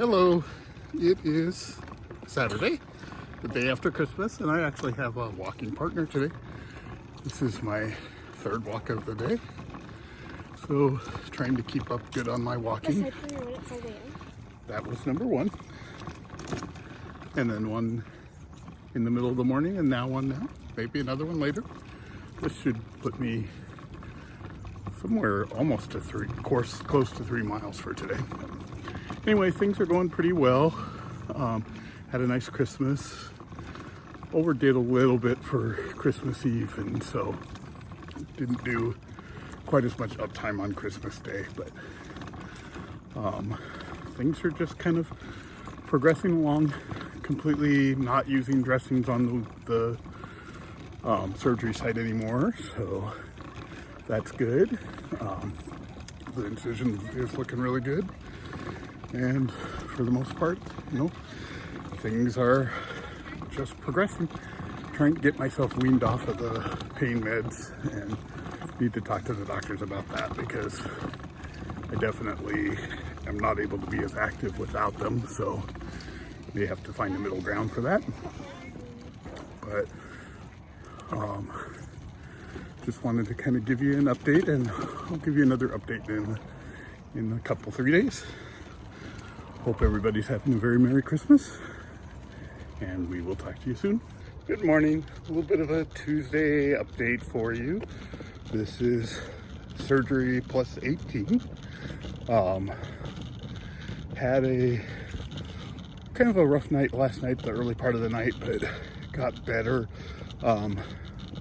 Hello, it is Saturday, the day after Christmas, and I actually have a walking partner today. This is my third walk of the day, so trying to keep up good on my walking. That was number one, and then one in the middle of the morning, and now one now, maybe another one later. This should put me somewhere almost to close to 3 miles for today. Anyway, things are going pretty well. Had a nice Christmas. Overdid a little bit for Christmas Eve, and so didn't do quite as much uptime on Christmas Day, but things are just kind of progressing along. Completely not using dressings on the surgery site anymore, so that's good. The incision is looking really good, and for the most part, things are just progressing. Trying to get myself weaned off of the pain meds, and need to talk to the doctors about that because I definitely am not able to be as active without them, so they have to find a middle ground for that. But just wanted to kind of give you an update, and I'll give you another update in a couple, 3 days. Hope everybody's having a very Merry Christmas, and we will talk to you soon. Good morning. A little bit of a Tuesday update for you. This is surgery plus 18. Had a kind of a rough night last night, the early part of the night, but got better.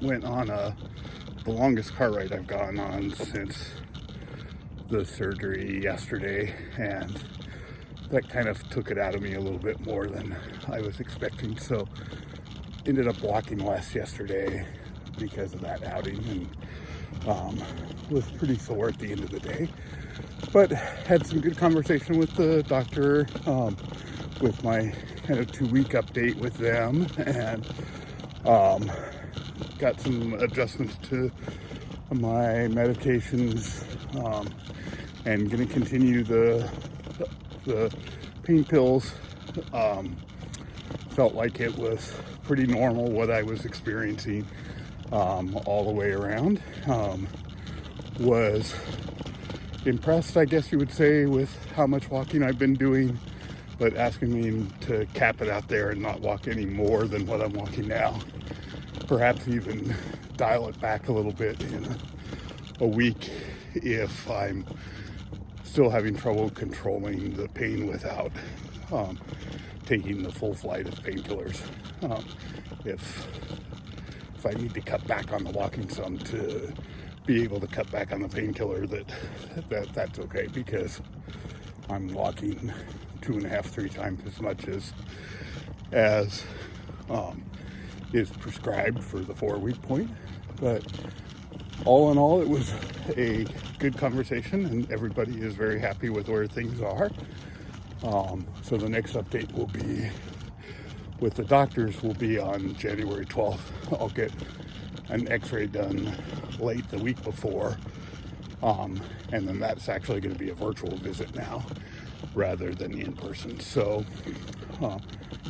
Went on the longest car ride I've gone on since the surgery yesterday, and that kind of took it out of me a little bit more than I was expecting. So ended up walking less yesterday because of that outing, and was pretty sore at the end of the day. But had some good conversation with the doctor, with my kind of 2-week update with them, and got some adjustments to my medications, and going to continue the pain pills. Felt like it was pretty normal what I was experiencing all the way around. Was impressed, I guess you would say, with how much walking I've been doing, but asking me to cap it out there and not walk any more than what I'm walking now. Perhaps even dial it back a little bit in a week if I'm still having trouble controlling the pain without taking the full flight of painkillers. If I need to cut back on the walking some to be able to cut back on the painkiller, that's okay, because I'm walking 2.5, 3 times as much as is prescribed for the 4-week point. But all in all, it was a good conversation, and everybody is very happy with where things are. So the next update will be with the doctors will be on January 12th. I'll get an x-ray done late the week before, and then that's actually going to be a virtual visit now rather than in person. So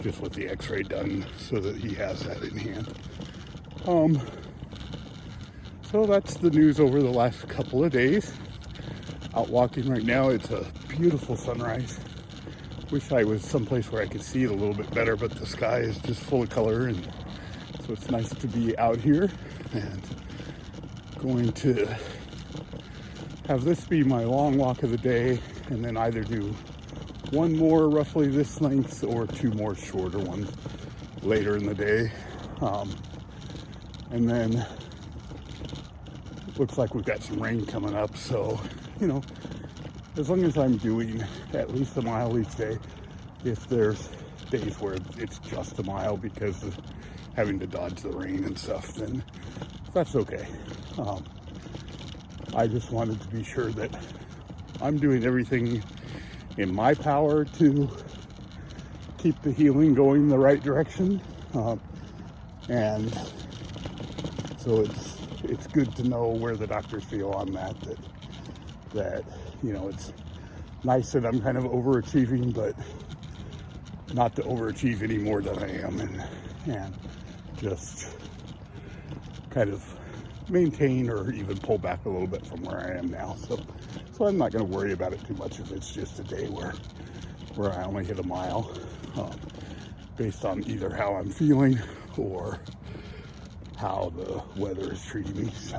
just with the x-ray done so that he has that in hand. So that's the news over the last couple of days. Out walking right now. It's a beautiful sunrise. Wish I was someplace where I could see it a little bit better, but the sky is just full of color, and so it's nice to be out here. And going to have this be my long walk of the day, and then either do one more roughly this length or 2 more shorter ones later in the day. And then looks like we've got some rain coming up, so as long as I'm doing at least a mile each day, if there's days where it's just a mile because of having to dodge the rain and stuff, then that's okay. I just wanted to be sure that I'm doing everything in my power to keep the healing going the right direction. And so it's good to know where the doctors feel on that it's nice that I'm kind of overachieving, but not to overachieve any more than I am, and just kind of maintain or even pull back a little bit from where I am now. So I'm not going to worry about it too much if it's just a day where I only hit a mile, based on either how I'm feeling or how the weather is treating me. So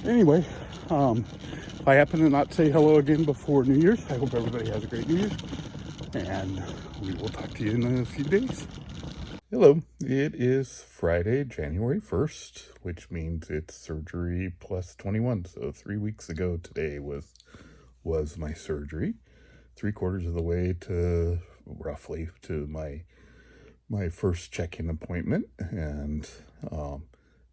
anyway, if I happen to not say hello again before New Year's, I hope everybody has a great New Year's, and we will talk to you in a few days. Hello, it is Friday, January 1st, which means it's surgery plus 21. So 3 weeks ago today was my surgery. 3/4 of the way to roughly to my first check-in appointment, and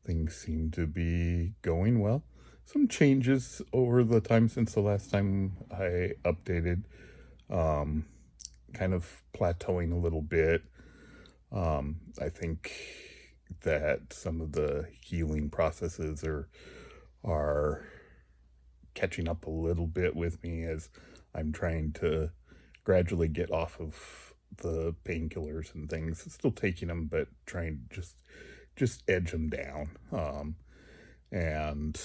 things seem to be going well. Some changes over the time since the last time I updated, kind of plateauing a little bit. I think that some of the healing processes are catching up a little bit with me as I'm trying to gradually get off of the painkillers and things. Still taking them, but trying to just edge them down, and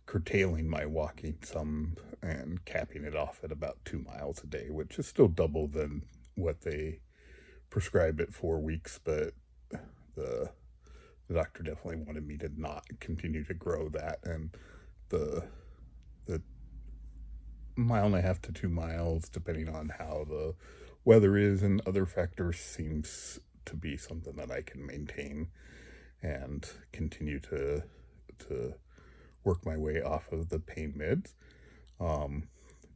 curtailing my walking some and capping it off at about 2 miles a day, which is still double than what they prescribed at 4 weeks, but the doctor definitely wanted me to not continue to grow that, and the 1.5 to 2 miles, depending on how the weather is and other factors, seems to be something that I can maintain and continue to work my way off of the pain meds.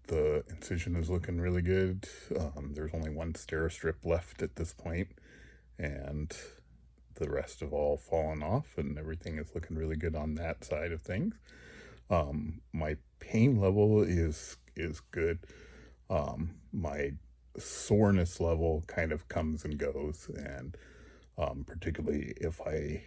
The incision is looking really good. There's only one Steri-strip left at this point, and the rest have all fallen off, and everything is looking really good on that side of things. My pain level is good. My soreness level kind of comes and goes, and particularly if I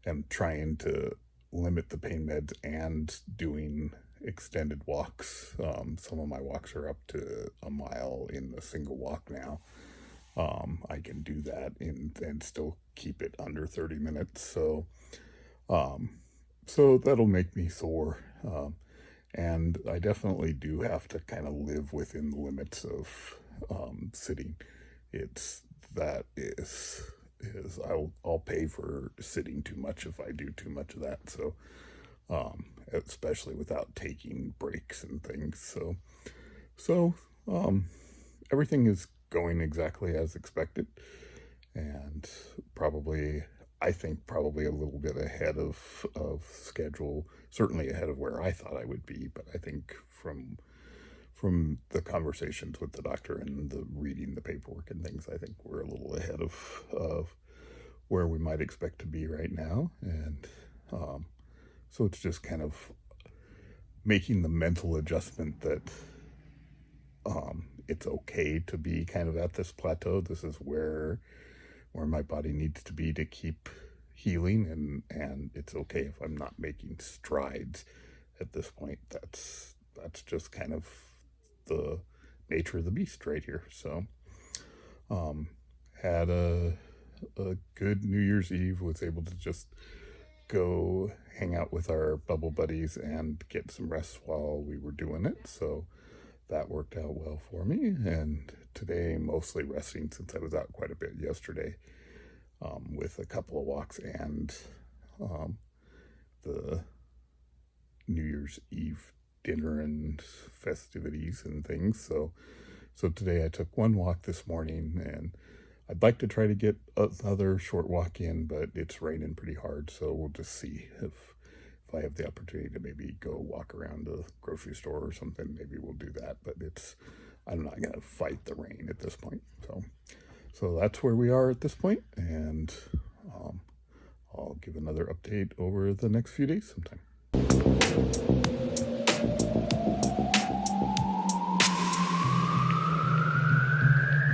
am trying to limit the pain meds and doing extended walks. Some of my walks are up to a mile in a single walk now. I can do that and still keep it under 30 minutes. So that'll make me sore. And I definitely do have to kind of live within the limits of sitting. I'll pay for sitting too much if I do too much of that. So especially without taking breaks and things. So everything is going exactly as expected, and I think probably a little bit ahead of schedule, certainly ahead of where I thought I would be, but I think from the conversations with the doctor and the reading the paperwork and things, I think we're a little ahead of where we might expect to be right now. And so it's just kind of making the mental adjustment that it's okay to be kind of at this plateau. This is where my body needs to be to keep healing, and it's okay if I'm not making strides at this point. That's just kind of the nature of the beast right here. So had a good New Year's Eve, was able to just go hang out with our bubble buddies and get some rest while we were doing it. So that worked out well for me. And today, mostly resting since I was out quite a bit yesterday, with a couple of walks and the New Year's Eve dinner and festivities and things. So today I took one walk this morning, and I'd like to try to get another short walk in, but it's raining pretty hard, so we'll just see if I have the opportunity to maybe go walk around the grocery store or something. Maybe we'll do that, but I'm not going to fight the rain at this point. So that's where we are at this point, and I'll give another update over the next few days sometime.